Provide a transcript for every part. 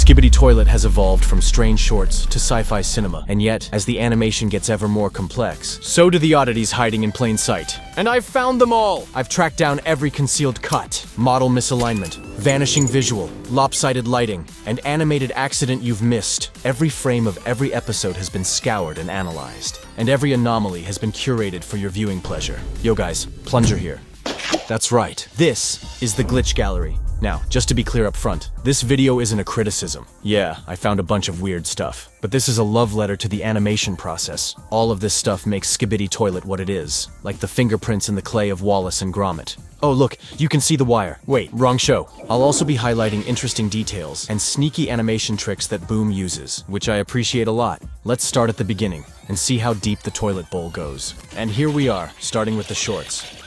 Skibidi Toilet has evolved from strange shorts to sci-fi cinema, and yet, as the animation gets ever more complex, so do the oddities hiding in plain sight. And I've found them all! I've tracked down every concealed cut, model misalignment, vanishing visual, lopsided lighting, and animated accident you've missed. Every frame of every episode has been scoured and analyzed, and every anomaly has been curated for your viewing pleasure. Yo guys, plunger here. That's right, this is the Glitch Gallery. Now, just to be clear up front, this video isn't a criticism. Yeah, I found a bunch of weird stuff, but this is a love letter to the animation process. All of this stuff makes Skibidi Toilet what it is, like the fingerprints in the clay of Wallace and Gromit. Oh look, you can see the wire. Wait, wrong show. I'll also be highlighting interesting details and sneaky animation tricks that Boom uses, which I appreciate a lot. Let's start at the beginning and see how deep the toilet bowl goes. And here we are, starting with the shorts.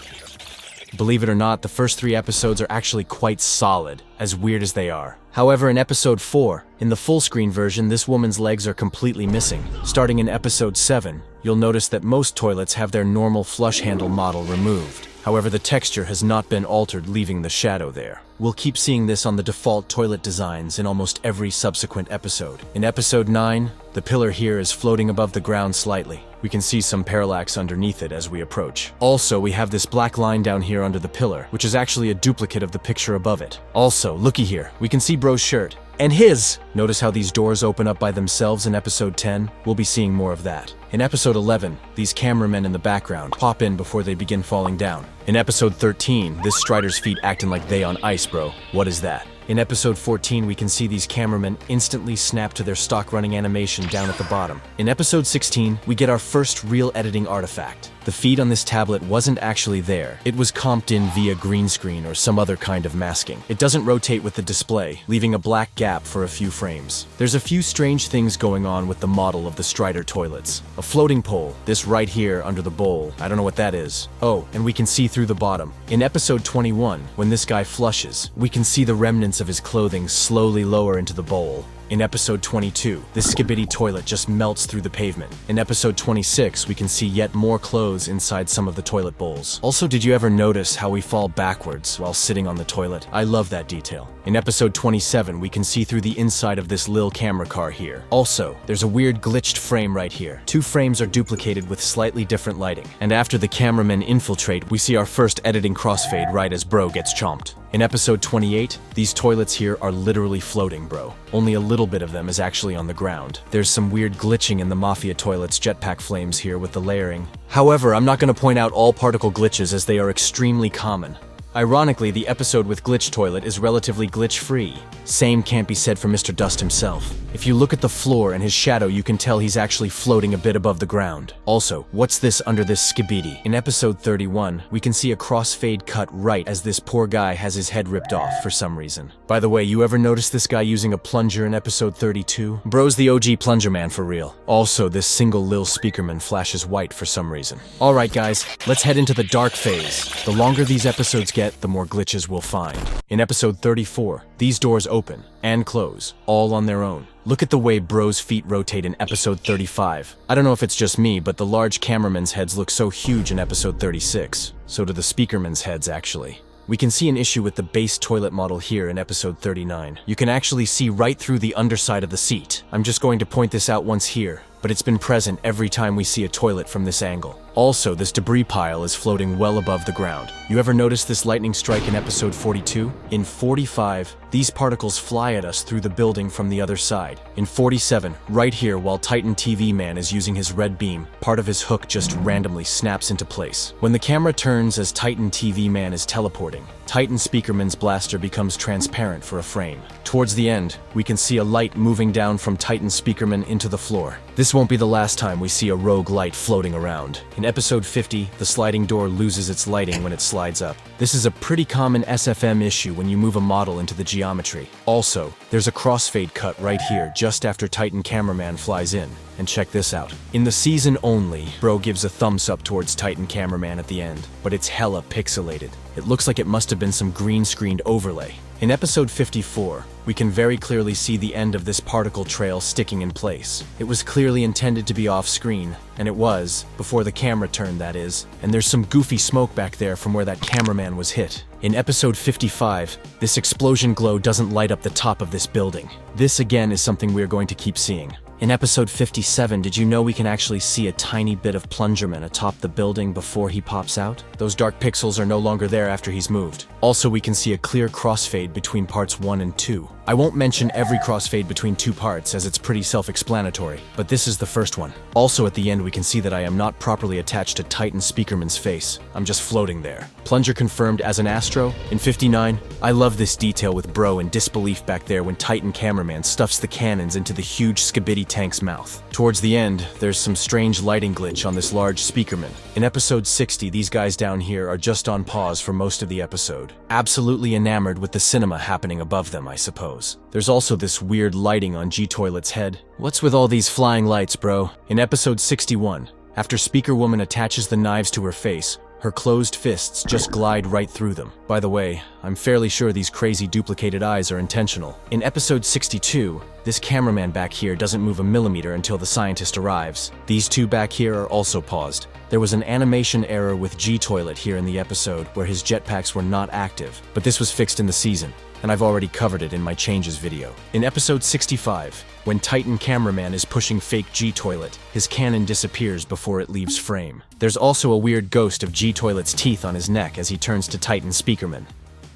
Believe it or not, the first 3 episodes are actually quite solid, as weird as they are. However, in episode 4, in the full screen version, this woman's legs are completely missing. Starting in episode 7, you'll notice that most toilets have their normal flush handle model removed. However, the texture has not been altered, leaving the shadow there. We'll keep seeing this on the default toilet designs in almost every subsequent episode. In episode 9, the pillar here is floating above the ground slightly. We can see some parallax underneath it as we approach. Also, we have this black line down here under the pillar, which is actually a duplicate of the picture above it. Also, looky here, we can see Bro's shirt. And his! Notice how these doors open up by themselves in episode 10? We'll be seeing more of that. In episode 11, these cameramen in the background pop in before they begin falling down. In episode 13, this Strider's feet acting like they on ice, bro. What is that? In episode 14, we can see these cameramen instantly snap to their stock running animation down at the bottom. In episode 16, we get our first real editing artifact. The feed on this tablet wasn't actually there. It was comped in via green screen or some other kind of masking. It doesn't rotate with the display, leaving a black gap for a few frames. There's a few strange things going on with the model of the Strider toilets. A floating pole, this right here under the bowl. I don't know what that is. Oh, and we can see through the bottom. In episode 21, when this guy flushes, we can see the remnants of his clothing slowly lower into the bowl. In episode 22, this Skibidi toilet just melts through the pavement. In episode 26, we can see yet more clothes inside some of the toilet bowls. Also, did you ever notice how we fall backwards while sitting on the toilet? I love that detail. In episode 27, we can see through the inside of this lil camera car here. Also, there's a weird glitched frame right here. 2 frames are duplicated with slightly different lighting. And after the cameramen infiltrate, we see our first editing crossfade right as Bro gets chomped. In episode 28, these toilets here are literally floating, bro. Only a little bit of them is actually on the ground. There's some weird glitching in the Mafia toilet's jetpack flames here with the layering. However, I'm not going to point out all particle glitches as they are extremely common. Ironically, the episode with Glitch Toilet is relatively glitch-free. Same can't be said for Mr. Dust himself. If you look at the floor and his shadow, you can tell he's actually floating a bit above the ground. Also, what's this under this Skibidi? In episode 31, we can see a crossfade cut right as this poor guy has his head ripped off for some reason. By the way, you ever notice this guy using a plunger in episode 32? Bro's the OG plunger man for real. Also, this single lil speakerman flashes white for some reason. Alright guys, let's head into the dark phase. The longer these episodes get, the more glitches we'll find. In episode 34, these doors open and close, all on their own. Look at the way Bro's feet rotate in episode 35. I don't know if it's just me, but the large cameramen's heads look so huge in episode 36. So do the speakermen's heads, actually. We can see an issue with the base toilet model here in episode 39. You can actually see right through the underside of the seat. I'm just going to point this out once here, but it's been present every time we see a toilet from this angle. Also, this debris pile is floating well above the ground. You ever notice this lightning strike in episode 42? In 45, these particles fly at us through the building from the other side. In 47, right here while Titan TV Man is using his red beam, part of his hook just randomly snaps into place. When the camera turns as Titan TV Man is teleporting, Titan Speakerman's blaster becomes transparent for a frame. Towards the end, we can see a light moving down from Titan Speakerman into the floor. This won't be the last time we see a rogue light floating around. In episode 50, the sliding door loses its lighting when it slides up. This is a pretty common SFM issue when you move a model into the geometry. Also, there's a crossfade cut right here just after Titan Cameraman flies in. And check this out. In the season only, Bro gives a thumbs up towards Titan Cameraman at the end, but it's hella pixelated. It looks like it must have been some green screened overlay. In episode 54, we can very clearly see the end of this particle trail sticking in place. It was clearly intended to be off-screen, and it was, before the camera turned that is, and there's some goofy smoke back there from where that cameraman was hit. In episode 55, this explosion glow doesn't light up the top of this building. This again is something we're going to keep seeing. In episode 57, did you know we can actually see a tiny bit of plungerman atop the building before he pops out? Those dark pixels are no longer there after he's moved. Also, we can see a clear crossfade between parts 1 and 2. I won't mention every crossfade between 2 parts as it's pretty self-explanatory, but this is the first one. Also at the end we can see that I am not properly attached to Titan Speakerman's face. I'm just floating there. Plunger confirmed as an Astro. In 59, I love this detail with Bro in disbelief back there when Titan Cameraman stuffs the cannons into the huge Skibidi tank's mouth. Towards the end, there's some strange lighting glitch on this large Speakerman. In episode 60, these guys down here are just on pause for most of the episode. Absolutely enamored with the cinema happening above them, I suppose. There's also this weird lighting on G-Toilet's head. What's with all these flying lights, bro? In episode 61, after Speaker Woman attaches the knives to her face, her closed fists just glide right through them. By the way, I'm fairly sure these crazy duplicated eyes are intentional. In episode 62, this cameraman back here doesn't move a millimeter until the scientist arrives. These two back here are also paused. There was an animation error with G-Toilet here in the episode where his jetpacks were not active, but this was fixed in the season, and I've already covered it in my changes video. In episode 65, when Titan Cameraman is pushing fake G-Toilet, his cannon disappears before it leaves frame. There's also a weird ghost of G-Toilet's teeth on his neck as he turns to Titan Speakerman.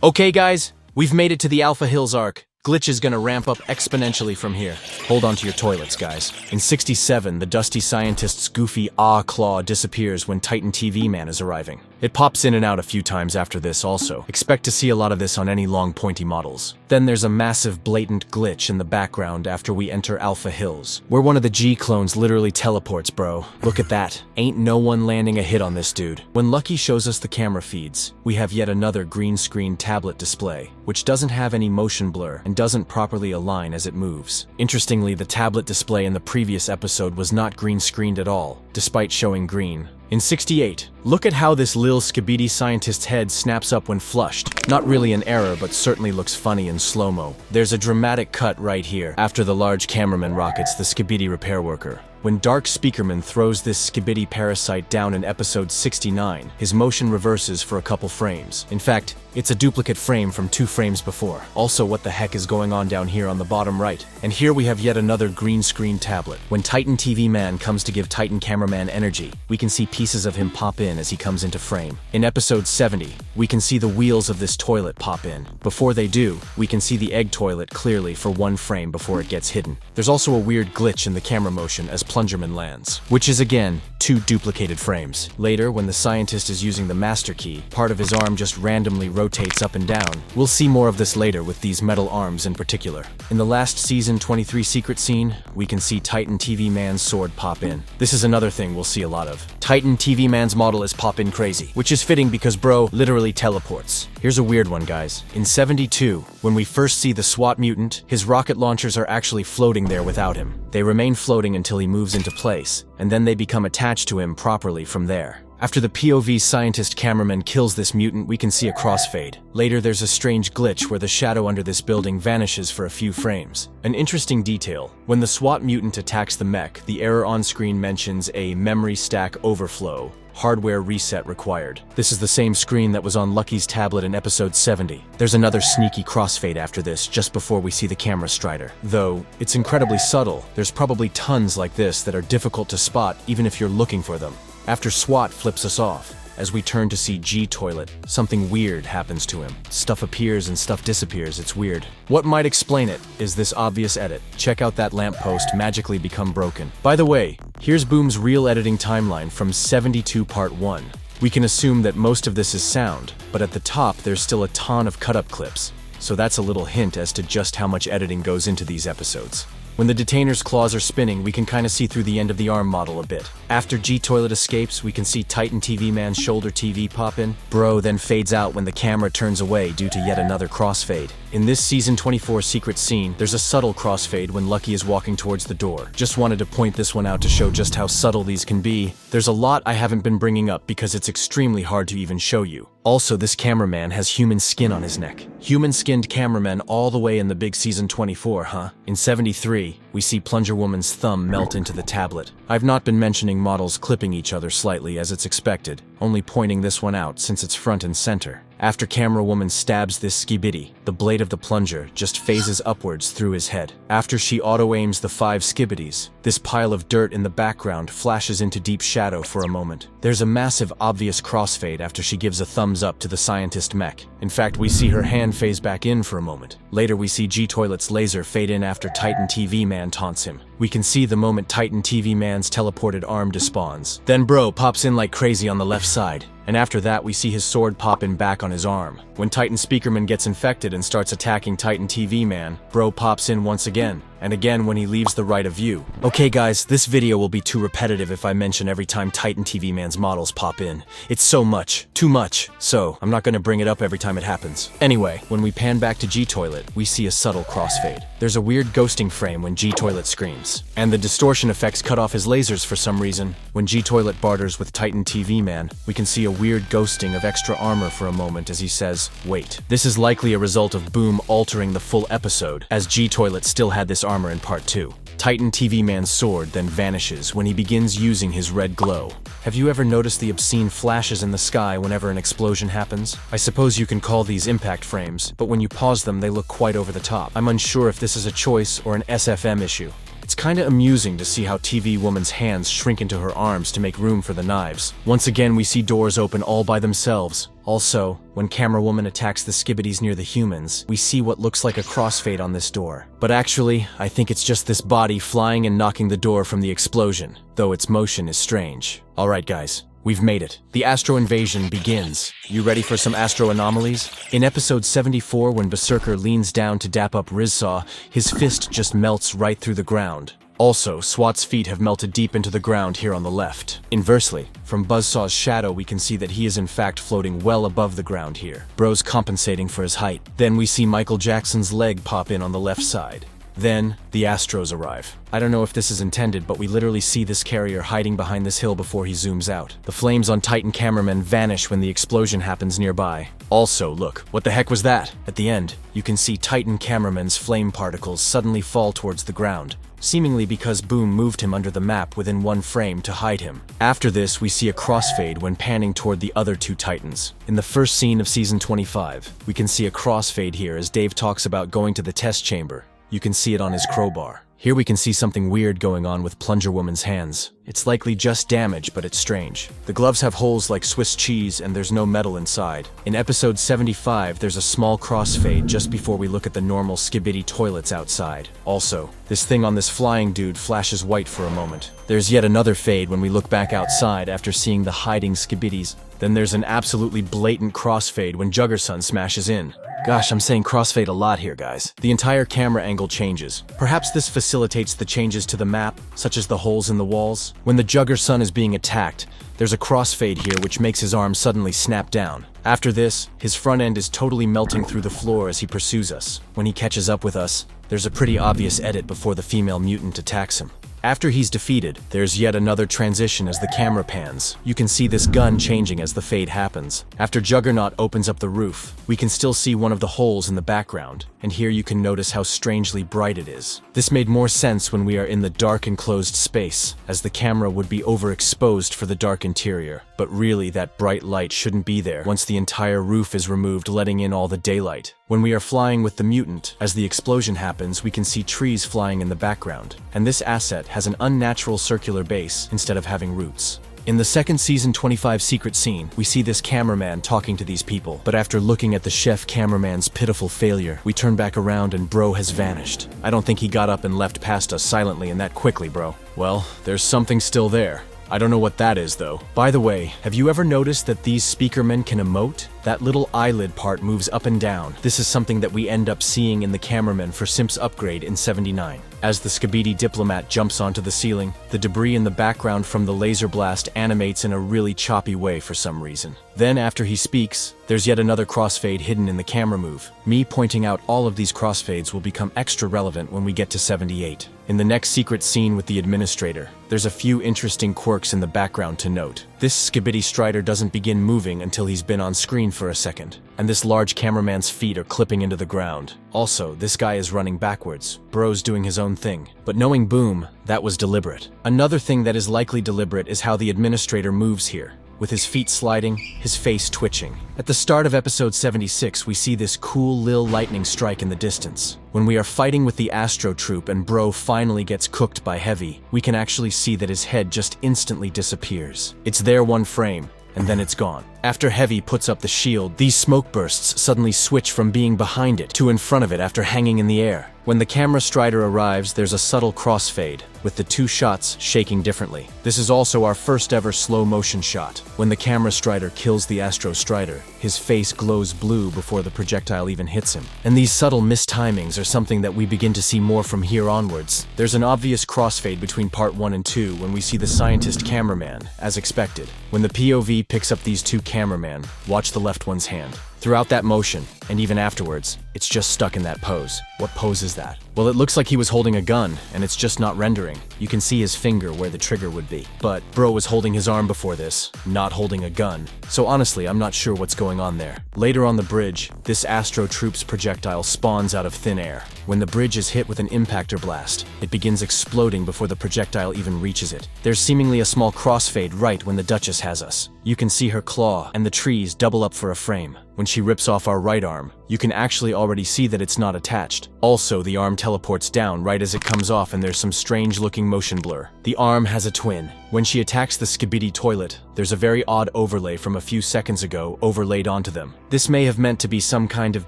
Okay guys, we've made it to the Alpha Hills arc. Glitch is gonna ramp up exponentially from here. Hold on to your toilets, guys. In 67, the dusty scientist's goofy claw disappears when Titan TV Man is arriving. It pops in and out a few times after this also. Expect to see a lot of this on any long pointy models. Then there's a massive blatant glitch in the background after we enter Alpha Hills, where one of the G clones literally teleports, bro. Look at that. Ain't no one landing a hit on this dude. When Lucky shows us the camera feeds, we have yet another green screen tablet display, which doesn't have any motion blur and doesn't properly align as it moves. Interestingly, the tablet display in the previous episode was not green screened at all, despite showing green. In 68, look at how this lil Skibidi scientist's head snaps up when flushed. Not really an error, but certainly looks funny in slow-mo. There's a dramatic cut right here, after the large cameraman rockets the Skibidi repair worker. When Dark Speakerman throws this Skibidi parasite down in episode 69, his motion reverses for a couple frames. In fact, it's a duplicate frame from 2 frames before. Also, what the heck is going on down here on the bottom right? And here we have yet another green screen tablet. When Titan TV Man comes to give Titan Cameraman energy, we can see pieces of him pop in as he comes into frame. In episode 70, we can see the wheels of this toilet pop in. Before they do, we can see the egg toilet clearly for 1 frame before it gets hidden. There's also a weird glitch in the camera motion as Plungerman lands, which is again 2 duplicated frames. Later, when the scientist is using the master key, part of his arm just randomly rotates up and down. We'll see more of this later with these metal arms in particular. In the last season 23 secret scene, we can see Titan TV Man's sword pop in. This is another thing we'll see a lot of. Titan TV Man's model is pop in crazy, which is fitting because bro literally teleports. Here's a weird one, guys. In 72, when we first see the SWAT mutant, his rocket launchers are actually floating there without him. They remain floating until he moves into place, and then they become attached to him properly from there. After the POV scientist cameraman kills this mutant, we can see a crossfade. Later, there's a strange glitch where the shadow under this building vanishes for a few frames. An interesting detail, when the SWAT mutant attacks the mech, the error on screen mentions a memory stack overflow. Hardware reset required. This is the same screen that was on Lucky's tablet in episode 70. There's another sneaky crossfade after this, just before we see the camera strider. Though, it's incredibly subtle. There's probably tons like this that are difficult to spot even if you're looking for them. After SWAT flips us off, as we turn to see G-Toilet, something weird happens to him. Stuff appears and stuff disappears, it's weird. What might explain it is this obvious edit. Check out that lamppost magically become broken. By the way, here's Boom's real editing timeline from 72 part 1. We can assume that most of this is sound, but at the top there's still a ton of cut-up clips. So that's a little hint as to just how much editing goes into these episodes. When the detainer's claws are spinning, we can kinda see through the end of the arm model a bit. After G-Toilet escapes, we can see Titan TV Man's shoulder TV pop in. Bro then fades out when the camera turns away due to yet another crossfade. In this season 24 secret scene, there's a subtle crossfade when Lucky is walking towards the door. Just wanted to point this one out to show just how subtle these can be. There's a lot I haven't been bringing up because it's extremely hard to even show you. Also, this cameraman has human skin on his neck. Human-skinned cameraman all the way in the big season 24, huh? In 73, we see Plunger Woman's thumb melt into the tablet. I've not been mentioning models clipping each other slightly as it's expected. only pointing this one out since it's front and center. After camera woman stabs this Skibidi, the blade of the plunger just phases upwards through his head. After she auto-aims the 5 Skibidis, this pile of dirt in the background flashes into deep shadow for a moment. There's a massive obvious crossfade after she gives a thumbs up to the scientist mech. In fact, we see her hand phase back in for a moment. Later we see G-Toilet's laser fade in after Titan TV Man taunts him. We can see the moment Titan TV Man's teleported arm despawns. Then Bro pops in like crazy on the left side. And after that, we see his sword pop in back on his arm. When Titan Speakerman gets infected and starts attacking Titan TV Man, Bro pops in once again, and again when he leaves the right of view. Okay guys, this video will be too repetitive if I mention every time Titan TV Man's models pop in. It's so much, too much, so I'm not gonna bring it up every time it happens. Anyway, when we pan back to G-Toilet, we see a subtle crossfade. There's a weird ghosting frame when G-Toilet screams, and the distortion effects cut off his lasers for some reason. When G-Toilet barters with Titan TV Man, we can see a weird ghosting of extra armor for a moment as he says, wait. This is likely a result of Boom altering the full episode, as G-Toilet still had this armor in part 2. Titan TV Man's sword then vanishes when he begins using his red glow. Have you ever noticed the obscene flashes in the sky whenever an explosion happens? I suppose you can call these impact frames, but when you pause them they look quite over the top. I'm unsure if this is a choice or an SFM issue. It's kinda amusing to see how TV Woman's hands shrink into her arms to make room for the knives. Once again we see doors open all by themselves. Also, when Camera Woman attacks the Skibidis near the humans, we see what looks like a crossfade on this door. But actually, I think it's just this body flying and knocking the door from the explosion, though its motion is strange. Alright guys, we've made it. The Astro invasion begins. You ready for some Astro anomalies? In episode 74, when Berserker leans down to dap up Rizsaw, his fist just melts right through the ground. Also, SWAT's feet have melted deep into the ground here on the left. Inversely, from Buzzsaw's shadow we can see that he is in fact floating well above the ground here. Bro's compensating for his height. Then we see Michael Jackson's leg pop in on the left side. Then, the Astros arrive. I don't know if this is intended, but we literally see this carrier hiding behind this hill before he zooms out. The flames on Titan cameramen vanish when the explosion happens nearby. Also, look, what the heck was that? At the end, you can see Titan cameramen's flame particles suddenly fall towards the ground, seemingly because Boom moved him under the map within one frame to hide him. After this, we see a crossfade when panning toward the other 2 Titans. In the first scene of season 25, we can see a crossfade here as Dave talks about going to the test chamber. You can see it on his crowbar. Here we can see something weird going on with Plunger Woman's hands. It's likely just damage, but it's strange. The gloves have holes like Swiss cheese and there's no metal inside. In episode 75, there's a small crossfade just before we look at the normal Skibidi toilets outside. Also, this thing on this flying dude flashes white for a moment. There's yet another fade when we look back outside after seeing the hiding Skibidis. Then there's an absolutely blatant crossfade when Juggerson smashes in. Gosh, I'm saying crossfade a lot here, guys. The entire camera angle changes. Perhaps this facilitates the changes to the map, such as the holes in the walls. When the Juggerson is being attacked, there's a crossfade here which makes his arm suddenly snap down. After this, his front end is totally melting through the floor as he pursues us. When he catches up with us, there's a pretty obvious edit before the female mutant attacks him. After he's defeated, there's yet another transition as the camera pans. You can see this gun changing as the fade happens. After Juggernaut opens up the roof, we can still see one of the holes in the background, and here you can notice how strangely bright it is. This made more sense when we are in the dark enclosed space, as the camera would be overexposed for the dark interior. But really, that bright light shouldn't be there once the entire roof is removed, letting in all the daylight. When we are flying with the mutant, as the explosion happens, we can see trees flying in the background, and this asset has an unnatural circular base instead of having roots. In the second season 25 secret scene, we see this cameraman talking to these people, but after looking at the chef cameraman's pitiful failure, we turn back around and Bro has vanished. I don't think he got up and left past us silently and that quickly, bro. Well, there's something still there. I don't know what that is, though. By the way, have you ever noticed that these speakermen can emote? That little eyelid part moves up and down. This is something that we end up seeing in the cameraman for Simp's upgrade in 79. As the Skibidi diplomat jumps onto the ceiling, the debris in the background from the laser blast animates in a really choppy way for some reason. Then, after he speaks, there's yet another crossfade hidden in the camera move. Me pointing out all of these crossfades will become extra relevant when we get to 78. In the next secret scene with the administrator, there's a few interesting quirks in the background to note. This Skibidi Strider doesn't begin moving until he's been on screen for a second, and this large cameraman's feet are clipping into the ground. Also, this guy is running backwards. Bro's doing his own thing. But knowing Boom, that was deliberate. Another thing that is likely deliberate is how the administrator moves here. with his feet sliding, his face twitching. At the start of episode 76, we see this cool lil lightning strike in the distance. When we are fighting with the Astro troop and Bro finally gets cooked by Heavy, we can actually see that his head just instantly disappears. It's there one frame, and then it's gone. After Heavy puts up the shield, these smoke bursts suddenly switch from being behind it to in front of it after hanging in the air. When the camera strider arrives, there's a subtle crossfade, with the two shots shaking differently. This is also our first ever slow motion shot. When the camera strider kills the Astro Strider, his face glows blue before the projectile even hits him. And these subtle mistimings are something that we begin to see more from here onwards. There's an obvious crossfade between part 1 and 2 when we see the scientist cameraman, as expected. When the POV picks up these two cameramen, watch the left one's hand. Throughout that motion, and even afterwards, it's just stuck in that pose. What pose is that? Well, it looks like he was holding a gun, and it's just not rendering. You can see his finger where the trigger would be. But Bro was holding his arm before this, not holding a gun. So honestly, I'm not sure what's going on there. Later on the bridge, this Astro Troop's projectile spawns out of thin air. When the bridge is hit with an impactor blast, it begins exploding before the projectile even reaches it. There's seemingly a small crossfade right when the Duchess has us. You can see her claw, and the trees double up for a frame. When she rips off our right arm, you can actually already see that it's not attached. Also, the arm teleports down right as it comes off and there's some strange looking motion blur. The arm has a twin. When she attacks the Skibidi toilet, there's a very odd overlay from a few seconds ago overlaid onto them. This may have meant to be some kind of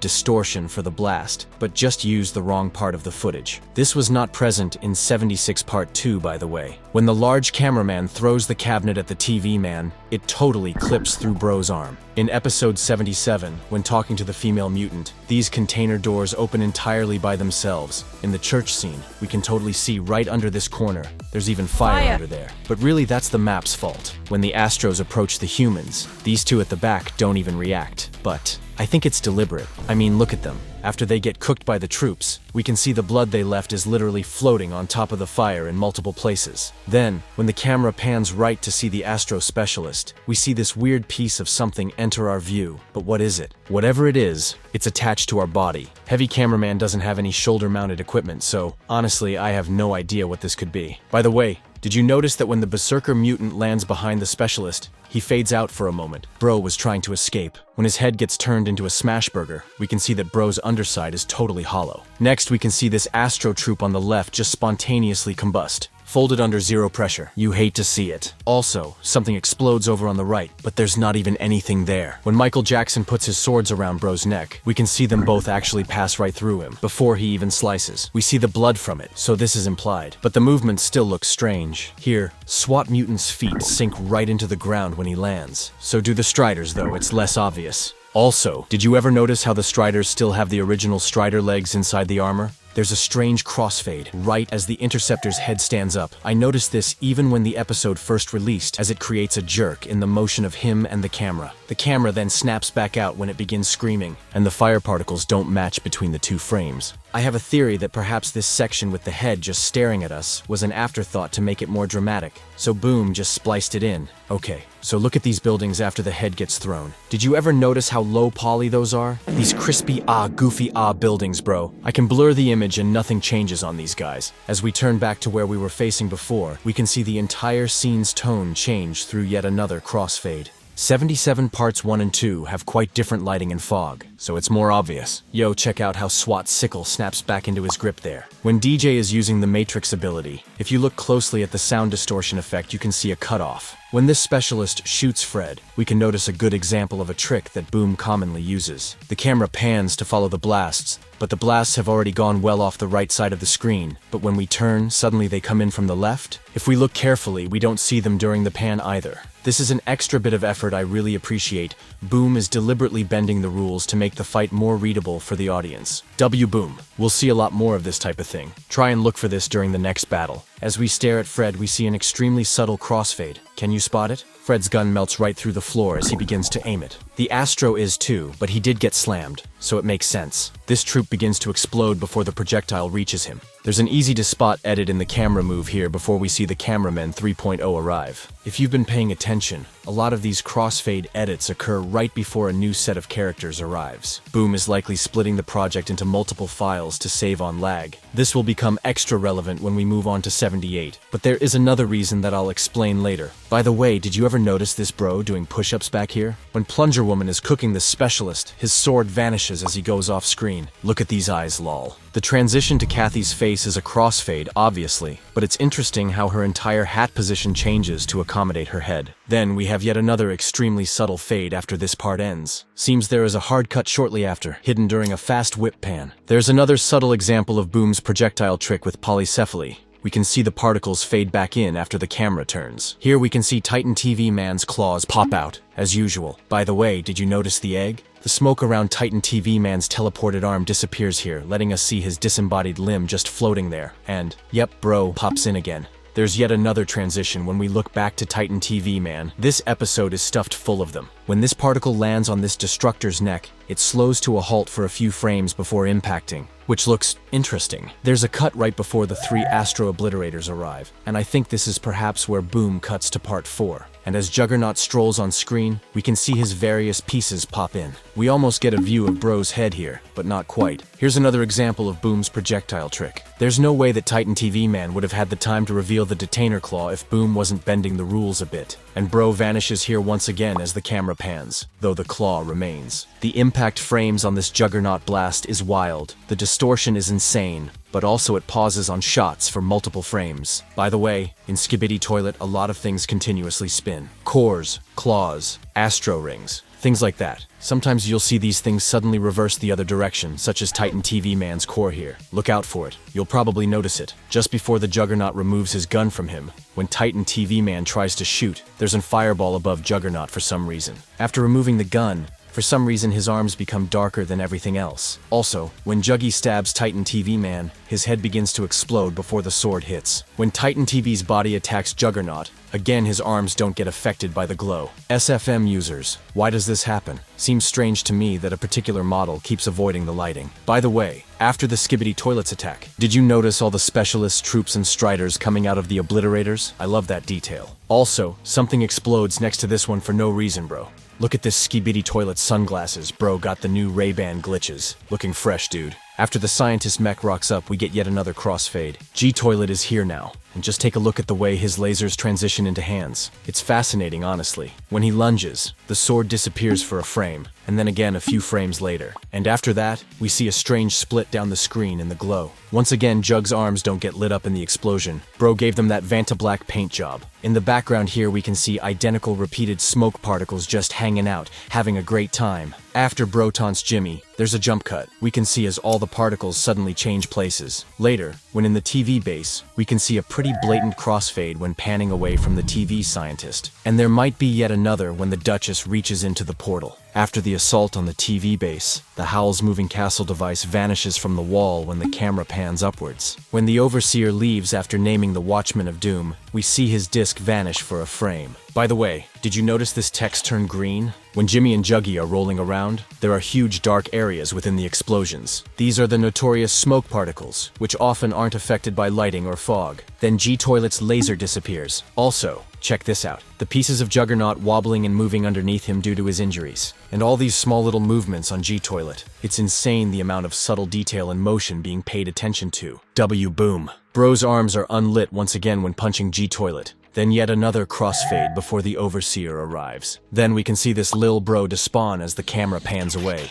distortion for the blast, but just used the wrong part of the footage. This was not present in 76 Part 2, by the way. When the large cameraman throws the cabinet at the TV man, it totally clips through Bro's arm. In episode 77, when talking to the female mutant, these container doors open entirely by themselves. In the church scene, we can totally see right under this corner. There's even fire under there. But really, that's the map's fault. When the Astros approach the humans, these two at the back don't even react. But I think it's deliberate. I mean, look at them. After they get cooked by the troops, we can see the blood they left is literally floating on top of the fire in multiple places. Then, when the camera pans right to see the Astro Specialist, we see this weird piece of something enter our view. But what is it? Whatever it is, it's attached to our body. Heavy Cameraman doesn't have any shoulder-mounted equipment, so honestly, I have no idea what this could be. By the way, did you notice that when the Berserker mutant lands behind the Specialist, he fades out for a moment? Bro was trying to escape. When his head gets turned into a smash burger, we can see that Bro's underside is totally hollow. Next, we can see this Astro Troop on the left just spontaneously combust, folded under zero pressure. You hate to see it. Also, something explodes over on the right, but there's not even anything there. When Michael Jackson puts his swords around Bro's neck, we can see them both actually pass right through him, before he even slices. We see the blood from it, so this is implied. But the movement still looks strange. Here, SWAT mutant's feet sink right into the ground when he lands. So do the Striders, though, it's less obvious. Also, did you ever notice how the Striders still have the original Strider legs inside the armor? There's a strange crossfade right as the Interceptor's head stands up. I noticed this even when the episode first released, as it creates a jerk in the motion of him and the camera. The camera then snaps back out when it begins screaming, and the fire particles don't match between the two frames. I have a theory that perhaps this section with the head just staring at us was an afterthought to make it more dramatic, so Boom just spliced it in. Okay, so look at these buildings after the head gets thrown. Did you ever notice how low poly those are? These crispy goofy buildings, bro. I can blur the image and nothing changes on these guys. As we turn back to where we were facing before, we can see the entire scene's tone change through yet another crossfade. 77 parts 1 and 2 have quite different lighting and fog, so it's more obvious. Yo, check out how SWAT's sickle snaps back into his grip there. When DJ is using the Matrix ability, if you look closely at the sound distortion effect, you can see a cutoff. When this specialist shoots Fred, we can notice a good example of a trick that Boom commonly uses. The camera pans to follow the blasts, but the blasts have already gone well off the right side of the screen. But when we turn, suddenly they come in from the left. If we look carefully, we don't see them during the pan either. This is an extra bit of effort I really appreciate. Boom is deliberately bending the rules to make the fight more readable for the audience. Boom. We'll see a lot more of this type of thing. Try and look for this during the next battle. As we stare at Fred, we see an extremely subtle crossfade. Can you spot it? Fred's gun melts right through the floor as he begins to aim it. The Astro is too, but he did get slammed, so it makes sense. This troop begins to explode before the projectile reaches him. There's an easy-to-spot edit in the camera move here before we see the cameraman 3.0 arrive. If you've been paying attention, a lot of these crossfade edits occur right before a new set of characters arrives. Boom is likely splitting the project into multiple files to save on lag. This will become extra relevant when we move on to 7 78, but there is another reason that I'll explain later. By the way, did you ever notice this bro doing push-ups back here? When Plunger Woman is cooking the specialist, his sword vanishes as he goes off screen. Look at these eyes, lol. The transition to Kathy's face is a crossfade, obviously, but it's interesting how her entire hat position changes to accommodate her head. Then we have yet another extremely subtle fade after this part ends. Seems there is a hard cut shortly after, hidden during a fast whip pan. There's another subtle example of Boom's projectile trick with polycephaly. We can see the particles fade back in after the camera turns. Here we can see Titan TV Man's claws pop out, as usual. By the way, did you notice the egg? The smoke around Titan TV Man's teleported arm disappears here, letting us see his disembodied limb just floating there. And, yep, bro pops in again. There's yet another transition when we look back to Titan TV Man. This episode is stuffed full of them. When this particle lands on this destructor's neck, it slows to a halt for a few frames before impacting, which looks interesting. There's a cut right before the 3 Astro obliterators arrive, and I think this is perhaps where Boom cuts to part 4. And as Juggernaut strolls on screen, we can see his various pieces pop in. We almost get a view of Bro's head here, but not quite. Here's another example of Boom's projectile trick. There's no way that Titan TV Man would have had the time to reveal the detainer claw if Boom wasn't bending the rules a bit. And Bro vanishes here once again as the camera pans, though the claw remains. The impact frames on this Juggernaut blast is wild. The distortion is insane, but also it pauses on shots for multiple frames. By the way, in Skibidi Toilet, a lot of things continuously spin. Cores, claws, Astro rings, things like that. Sometimes you'll see these things suddenly reverse the other direction, such as Titan TV Man's core here. Look out for it. You'll probably notice it. Just before the Juggernaut removes his gun from him, when Titan TV Man tries to shoot, there's a fireball above Juggernaut for some reason. After removing the gun, for some reason his arms become darker than everything else. Also, when Juggy stabs Titan TV Man, his head begins to explode before the sword hits. When Titan TV's body attacks Juggernaut, again his arms don't get affected by the glow. SFM users, why does this happen? Seems strange to me that a particular model keeps avoiding the lighting. By the way, after the Skibidi Toilets attack, did you notice all the specialists, troops, and striders coming out of the obliterators? I love that detail. Also, something explodes next to this one for no reason, bro. Look at this Skibidi Toilet sunglasses, bro got the new Ray-Ban glitches. Looking fresh, dude. After the scientist mech rocks up, we get yet another crossfade. G-Toilet is here now, and just take a look at the way his lasers transition into hands. It's fascinating, honestly. When he lunges, the sword disappears for a frame, and then again a few frames later. And after that, we see a strange split down the screen in the glow. Once again, Jug's arms don't get lit up in the explosion. Bro gave them that Vanta Black paint job. In the background here, we can see identical repeated smoke particles just hanging out, having a great time. After Bro taunts Jimmy, there's a jump cut. We can see as all the particles suddenly change places. Later, when in the TV base, we can see a pretty blatant crossfade when panning away from the TV scientist. And there might be yet another when the Duchess reaches into the portal. After the assault on the TV base, the Howl's moving castle device vanishes from the wall when the camera pans upwards. When the Overseer leaves after naming the Watchman of Doom, we see his disc vanish for a frame. By the way, did you notice this text turn green? When Jimmy and Juggy are rolling around, there are huge dark areas within the explosions. These are the notorious smoke particles, which often aren't affected by lighting or fog. Then G-Toilet's laser disappears. Also, check this out. The pieces of Juggernaut wobbling and moving underneath him due to his injuries. And all these small little movements on G-Toilet. It's insane the amount of subtle detail and motion being paid attention to. Boom. Bro's arms are unlit once again when punching G-Toilet. Then yet another crossfade before the Overseer arrives. Then we can see this Lil Bro despawn as the camera pans away.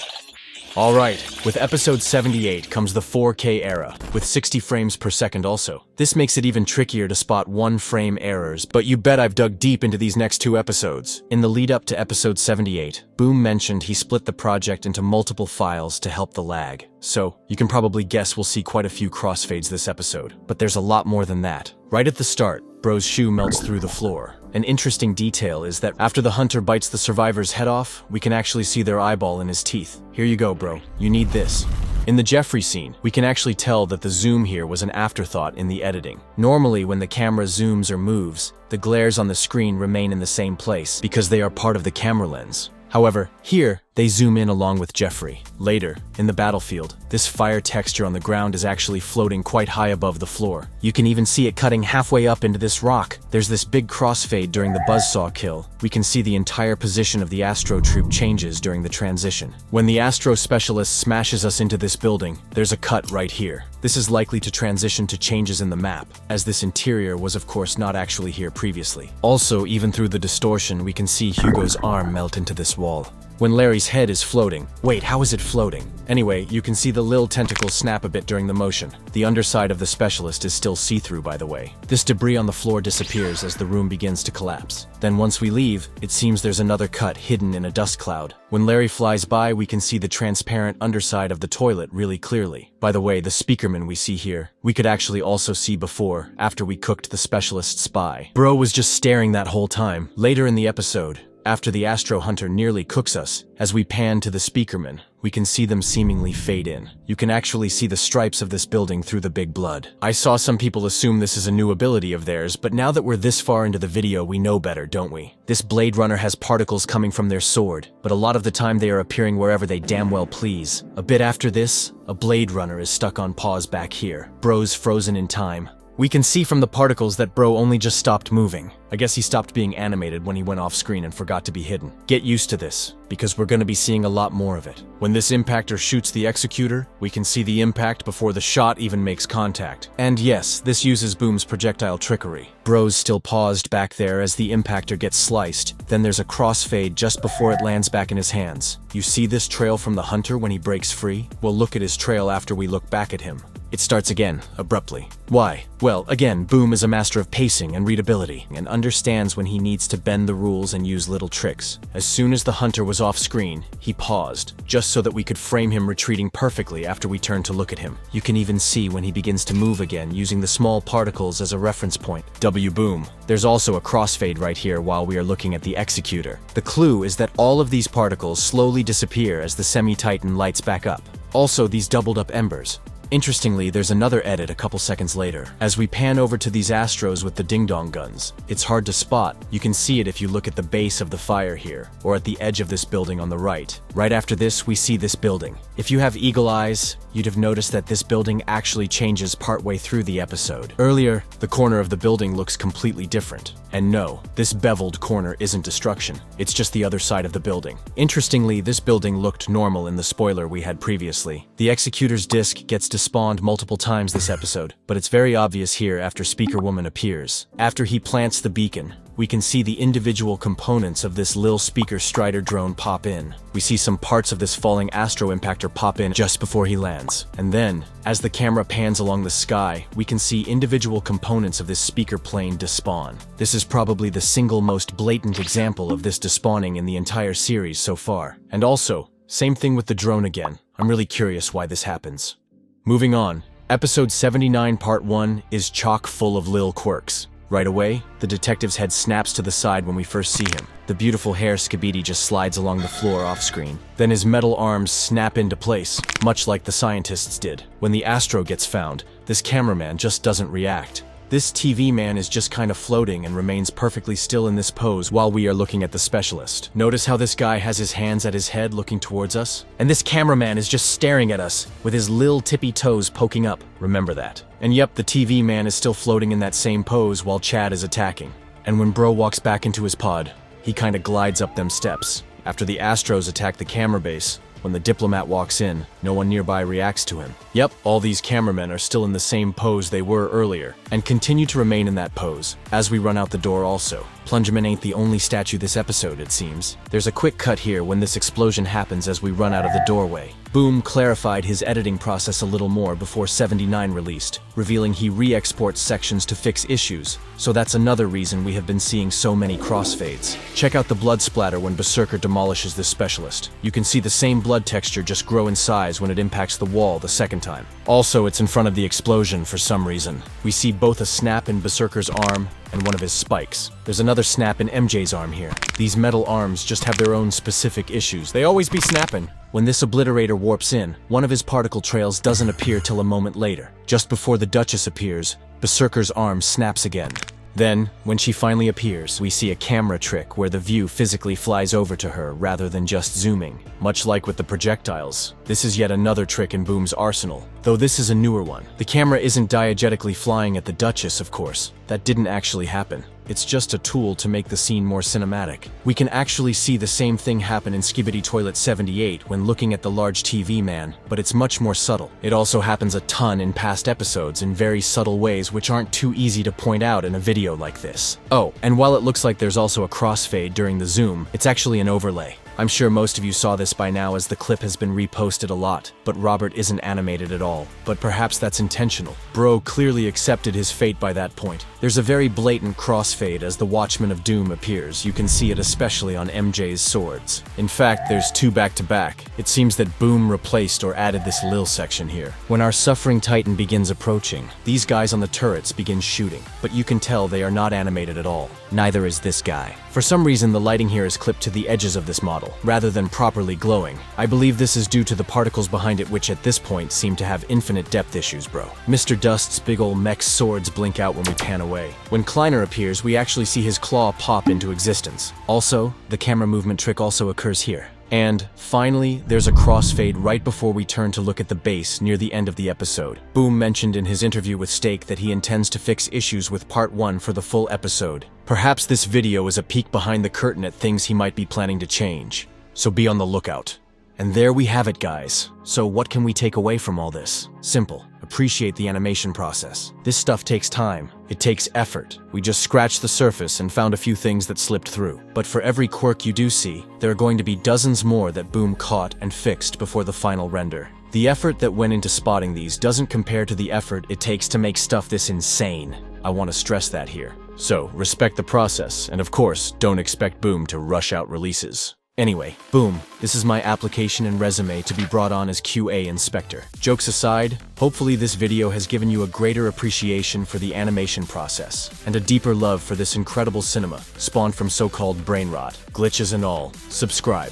Alright, with episode 78 comes the 4K era, with 60 frames per second also. This makes it even trickier to spot one-frame errors, but you bet I've dug deep into these next 2 episodes. In the lead-up to episode 78, Boom mentioned he split the project into multiple files to help the lag. So, you can probably guess we'll see quite a few crossfades this episode. But there's a lot more than that. Right at the start, Bro's shoe melts through the floor. An interesting detail is that after the hunter bites the survivor's head off, we can actually see their eyeball in his teeth. Here you go, bro. You need this. In the Jeffrey scene, we can actually tell that the zoom here was an afterthought in the editing. Normally, when the camera zooms or moves, the glares on the screen remain in the same place because they are part of the camera lens. However, here, They zoom in along with Jeffrey. Later, in the battlefield, this fire texture on the ground is actually floating quite high above the floor. You can even see it cutting halfway up into this rock. There's this big crossfade during the buzzsaw kill. We can see the entire position of the Astro troop changes during the transition. When the Astro specialist smashes us into this building, there's a cut right here. This is likely to transition to changes in the map, as this interior was of course not actually here previously. Also, even through the distortion, we can see Hugo's arm melt into this wall. When Larry's head is floating. Wait, how is it floating? Anyway, you can see the little tentacles snap a bit during the motion. The underside of the specialist is still see-through, by the way. This debris on the floor disappears as the room begins to collapse. Then once we leave, it seems there's another cut hidden in a dust cloud. When Larry flies by, we can see the transparent underside of the toilet really clearly. By the way, the speakerman we see here, we could actually also see before, after we cooked the specialist's spy. Bro was just staring that whole time. Later in the episode, after the Astro Hunter nearly cooks us, as we pan to the speakerman, we can see them seemingly fade in. You can actually see the stripes of this building through the big blood. I saw some people assume this is a new ability of theirs, but now that we're this far into the video, we know better, don't we? This Blade Runner has particles coming from their sword, but a lot of the time they are appearing wherever they damn well please. A bit after this, a Blade Runner is stuck on pause back here. Bro's frozen in time. We can see from the particles that Bro only just stopped moving. I guess he stopped being animated when he went off screen and forgot to be hidden. Get used to this, because we're going to be seeing a lot more of it. When this impactor shoots the executor, we can see the impact before the shot even makes contact. And yes, this uses Boom's projectile trickery. Bro's still paused back there as the impactor gets sliced. Then there's a crossfade just before it lands back in his hands. You see this trail from the hunter when he breaks free? We'll look at his trail after we look back at him. It starts again, abruptly. Why? Well, again, Boom is a master of pacing and readability, and understands when he needs to bend the rules and use little tricks. As soon as the hunter was off screen, he paused, just so that we could frame him retreating perfectly after we turned to look at him. You can even see when he begins to move again, using the small particles as a reference point. W Boom. There's also a crossfade right here while we are looking at the executor. The clue is that all of these particles slowly disappear as the semi-titan lights back up. Also, these doubled up embers. Interestingly, there's another edit a couple seconds later. As we pan over to these Astros with the ding-dong guns, it's hard to spot. You can see it if you look at the base of the fire here, or at the edge of this building on the right. Right after this, we see this building. If you have eagle eyes, you'd have noticed that this building actually changes partway through the episode. Earlier, the corner of the building looks completely different. And no, this beveled corner isn't destruction. It's just the other side of the building. Interestingly, this building looked normal in the spoiler we had previously. The executor's disc gets despawned multiple times this episode, but it's very obvious here after Speaker Woman appears. After he plants the beacon, we can see the individual components of this Lil Speaker Strider drone pop in. We see some parts of this falling Astro impactor pop in just before he lands. And then, as the camera pans along the sky, we can see individual components of this speaker plane despawn. This is probably the single most blatant example of this despawning in the entire series so far. And also, same thing with the drone again. I'm really curious why this happens. Moving on, episode 79 part 1 is chock full of Lil quirks. Right away, the detective's head snaps to the side when we first see him. The beautiful hair Skibidi just slides along the floor off-screen. Then his metal arms snap into place, much like the scientists did. When the Astro gets found, this cameraman just doesn't react. This TV man is just kind of floating and remains perfectly still in this pose while we are looking at the specialist. Notice how this guy has his hands at his head looking towards us? And this cameraman is just staring at us with his lil tippy toes poking up. Remember that. And yep, the TV man is still floating in that same pose while Chad is attacking. And when Bro walks back into his pod, he kinda glides up them steps. After the Astros attack the camera base, when the diplomat walks in, no one nearby reacts to him. Yep, all these cameramen are still in the same pose they were earlier, and continue to remain in that pose, as we run out the door also. Plungeman ain't the only statue this episode, it seems. There's a quick cut here when this explosion happens as we run out of the doorway. Boom clarified his editing process a little more before 79 released, revealing he re-exports sections to fix issues, so that's another reason we have been seeing so many crossfades. Check out the blood splatter when Berserker demolishes this specialist. You can see the same blood texture just grow in size when it impacts the wall the second time. Also, it's in front of the explosion for some reason. We see both a snap in Berserker's arm and one of his spikes. There's another snap in MJ's arm here. These metal arms just have their own specific issues. They always be snapping. When this obliterator warps in, one of his particle trails doesn't appear till a moment later. Just before the Duchess appears, Berserker's arm snaps again. Then, when she finally appears, we see a camera trick where the view physically flies over to her rather than just zooming. Much like with the projectiles, this is yet another trick in Boom's arsenal, though this is a newer one. The camera isn't diegetically flying at the Duchess, of course. That didn't actually happen. It's just a tool to make the scene more cinematic. We can actually see the same thing happen in Skibidi Toilet 78 when looking at the large TV man, but it's much more subtle. It also happens a ton in past episodes in very subtle ways which aren't too easy to point out in a video like this. Oh, and while it looks like there's also a crossfade during the zoom, it's actually an overlay. I'm sure most of you saw this by now as the clip has been reposted a lot, but Robert isn't animated at all. But perhaps that's intentional. Bro clearly accepted his fate by that point. There's a very blatant crossfade as the Watchman of Doom appears. You can see it especially on MJ's swords. In fact, there's two back-to-back. It seems that Boom replaced or added this Lil section here. When our suffering titan begins approaching, these guys on the turrets begin shooting, but you can tell they are not animated at all. Neither is this guy. For some reason, the lighting here is clipped to the edges of this model, rather than properly glowing. I believe this is due to the particles behind it which at this point seem to have infinite depth issues, bro. Mr. Dust's big ol' mech swords blink out when we pan away. When Kleiner appears, we actually see his claw pop into existence. Also, the camera movement trick also occurs here. And, finally, there's a crossfade right before we turn to look at the base near the end of the episode. Boom mentioned in his interview with Steak that he intends to fix issues with Part 1 for the full episode. Perhaps this video is a peek behind the curtain at things he might be planning to change. So be on the lookout. And there we have it, guys. So what can we take away from all this? Simple. Appreciate the animation process. This stuff takes time. It takes effort. We just scratched the surface and found a few things that slipped through. But for every quirk you do see, there are going to be dozens more that Boom caught and fixed before the final render. The effort that went into spotting these doesn't compare to the effort it takes to make stuff this insane. I want to stress that here. So, respect the process, and of course, don't expect Boom to rush out releases. Anyway, Boom, this is my application and resume to be brought on as QA inspector. Jokes aside, hopefully this video has given you a greater appreciation for the animation process, and a deeper love for this incredible cinema, spawned from so-called brain rot, glitches and all. Subscribe.